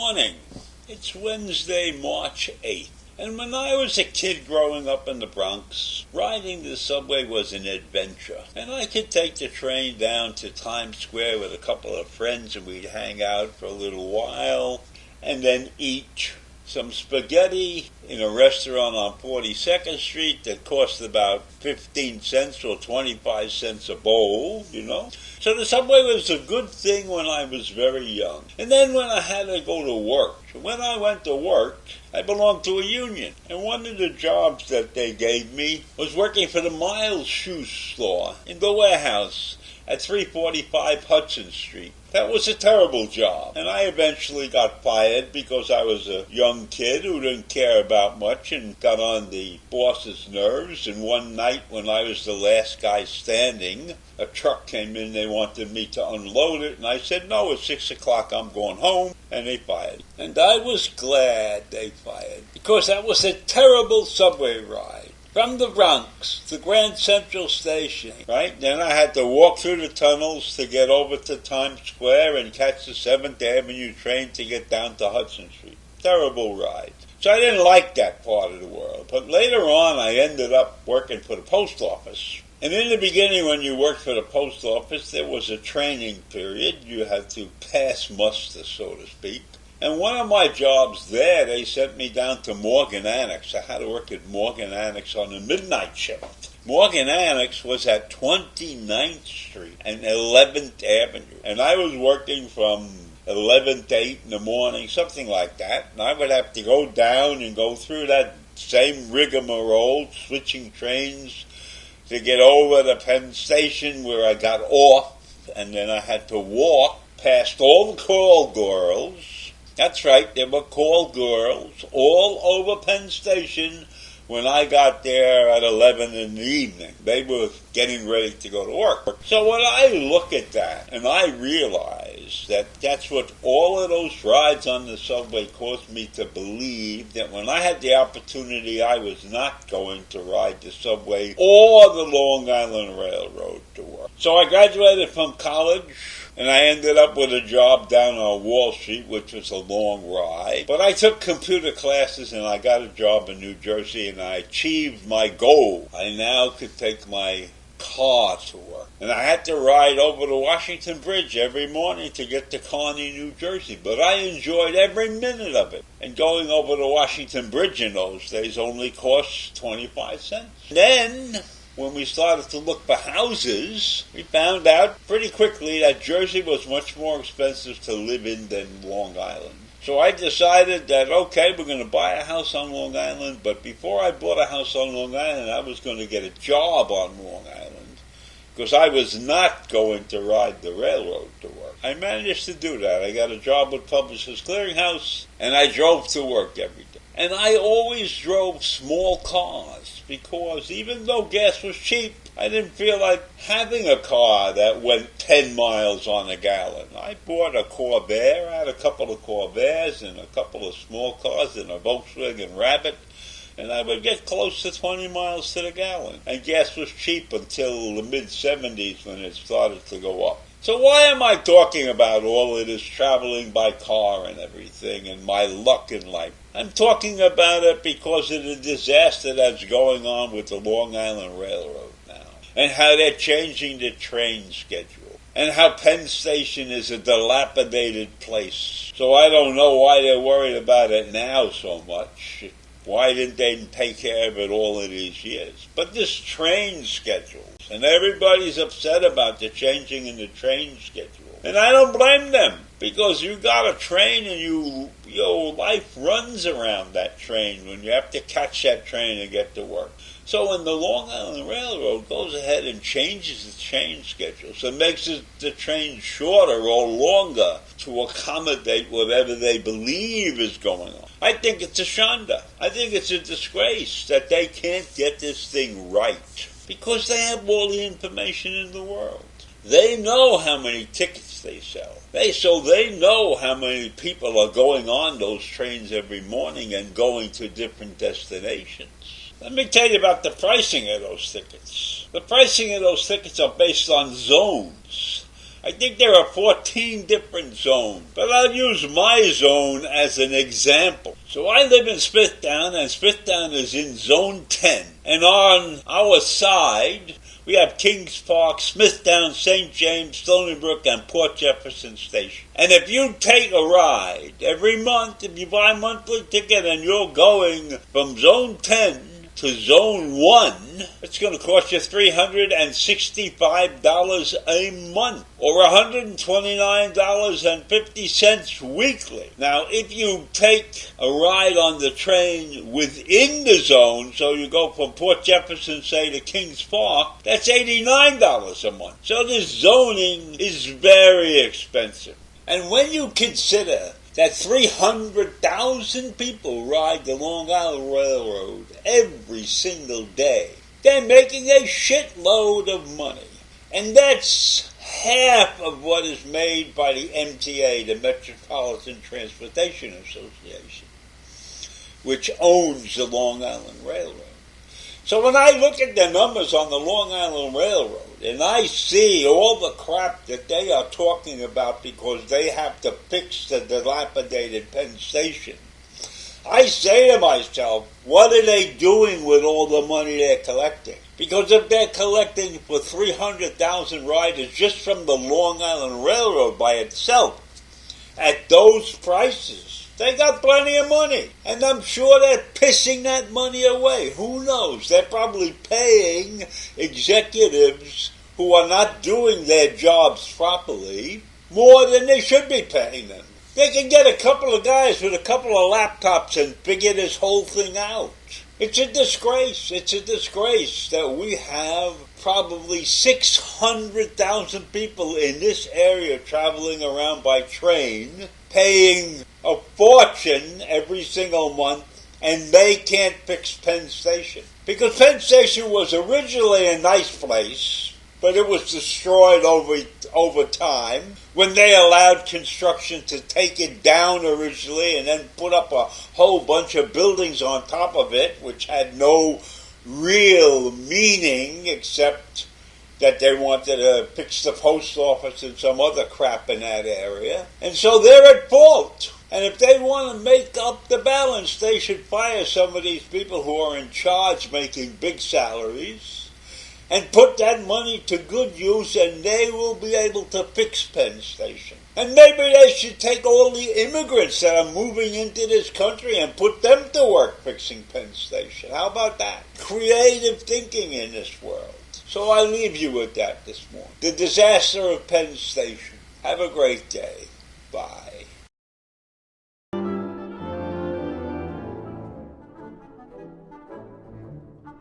morning. It's Wednesday, March 8th. And when I was a kid growing up in the Bronx, riding the subway was an adventure. And I could take the train down to Times Square with a couple of friends and we'd hang out for a little while and then eat some spaghetti in a restaurant on 42nd Street that cost about 15 cents or 25 cents a bowl, So the subway was a good thing when I was very young. And then when I had to go to work. When I went to work, I belonged to a union. And one of the jobs that they gave me was working for the Miles shoe store in the warehouse at 345 Hudson Street. That was a terrible job, and I eventually got fired because I was a young kid who didn't care about much and got on the boss's nerves. And one night when I was the last guy standing, a truck came in, they wanted me to unload it, and I said, no, it's 6 o'clock, I'm going home, and they fired. And I was glad they fired, because that was a terrible subway ride. From the Bronx to Grand Central Station, right? Then I had to walk through the tunnels to get over to Times Square and catch the 7th Avenue train to get down to Hudson Street. Terrible ride. So I didn't like that part of the world. But later on, I ended up working for the post office. And in the beginning, when you worked for the post office, there was a training period. You had to pass muster, so to speak. And one of my jobs there, they sent me down to Morgan Annex. I had to work at Morgan Annex on the midnight shift. Morgan Annex was at 29th Street and 11th Avenue. And I was working from 11 to 8 in the morning, something like that. And I would have to go down and go through that same rigmarole, switching trains to get over to Penn Station where I got off. And then I had to walk past all the call girls. That's right, there were call girls all over Penn Station when I got there at 11 in the evening. They were getting ready to go to work. So when I look at that and I realize that that's what all of those rides on the subway caused me to believe, that when I had the opportunity I was not going to ride the subway or the Long Island Railroad to work. So I graduated from college. And I ended up with a job down on Wall Street, which was a long ride. But I took computer classes and I got a job in New Jersey and I achieved my goal. I now could take my car to work. And I had to ride over the Washington Bridge every morning to get to Kearny, New Jersey. But I enjoyed every minute of it. And going over the Washington Bridge in those days only cost 25 cents. Then, when we started to look for houses, we found out pretty quickly that Jersey was much more expensive to live in than Long Island. So I decided that, okay, we're going to buy a house on Long Island, but before I bought a house on Long Island, I was going to get a job on Long Island, because I was not going to ride the railroad to work. I managed to do that. I got a job with Publishers Clearinghouse, and I drove to work every day. And I always drove small cars, because even though gas was cheap, I didn't feel like having a car that went 10 miles on a gallon. I bought a Corvair. I had a couple of Corvairs and a couple of small cars and a Volkswagen Rabbit, and I would get close to 20 miles to the gallon. And gas was cheap until the mid-70s when it started to go up. So why am I talking about all of this traveling by car and everything and my luck in life? I'm talking about it because of the disaster that's going on with the Long Island Railroad now, and how they're changing the train schedule, and how Penn Station is a dilapidated place. So I don't know why they're worried about it now so much. Why didn't they take care of it all of these years? But this train schedule, and everybody's upset about the changing in the train schedule. And I don't blame them, because you got a train and your life runs around that train when you have to catch that train and get to work. So when the Long Island Railroad goes ahead and changes the train schedule, so it makes the train shorter or longer to accommodate whatever they believe is going on, I think it's a shanda. I think it's a disgrace that they can't get this thing right, because they have all the information in the world. They know how many tickets they sell. So they know how many people are going on those trains every morning and going to different destinations. Let me tell you about the pricing of those tickets. The pricing of those tickets are based on zones. I think there are 14 different zones, but I'll use my zone as an example. So I live in Smithtown, and Smithtown is in Zone 10. And on our side, we have Kings Park, Smithtown, St. James, Stony Brook, and Port Jefferson Station. And if you take a ride every month, if you buy a monthly ticket and you're going from Zone 10 to Zone 1, it's going to cost you $365 a month, or $129.50 weekly. Now, if you take a ride on the train within the zone, so you go from Port Jefferson, say, to Kings Park, that's $89 a month. So this zoning is very expensive. And when you consider that 300,000 people ride the Long Island Railroad every single day, they're making a shitload of money. And that's half of what is made by the MTA, the Metropolitan Transportation Association, which owns the Long Island Railroad. So when I look at the numbers on the Long Island Railroad, and I see all the crap that they are talking about because they have to fix the dilapidated Penn Station, I say to myself, what are they doing with all the money they're collecting? Because if they're collecting for 300,000 riders just from the Long Island Railroad by itself, at those prices, they got plenty of money. And I'm sure they're pissing that money away. Who knows? They're probably paying executives who are not doing their jobs properly more than they should be paying them. They can get a couple of guys with a couple of laptops and figure this whole thing out. It's a disgrace. It's a disgrace that we have probably 600,000 people in this area traveling around by train, paying a fortune every single month, and they can't fix Penn Station. Because Penn Station was originally a nice place, but it was destroyed over time when they allowed construction to take it down originally and then put up a whole bunch of buildings on top of it, which had no real meaning except that they wanted to fix the post office and some other crap in that area. And so they're at fault. And if they want to make up the balance, they should fire some of these people who are in charge making big salaries and put that money to good use, and they will be able to fix Penn Station. And maybe they should take all the immigrants that are moving into this country and put them to work fixing Penn Station. How about that? Creative thinking in this world. So I leave you with that this morning. The disaster of Penn Station. Have a great day. Bye.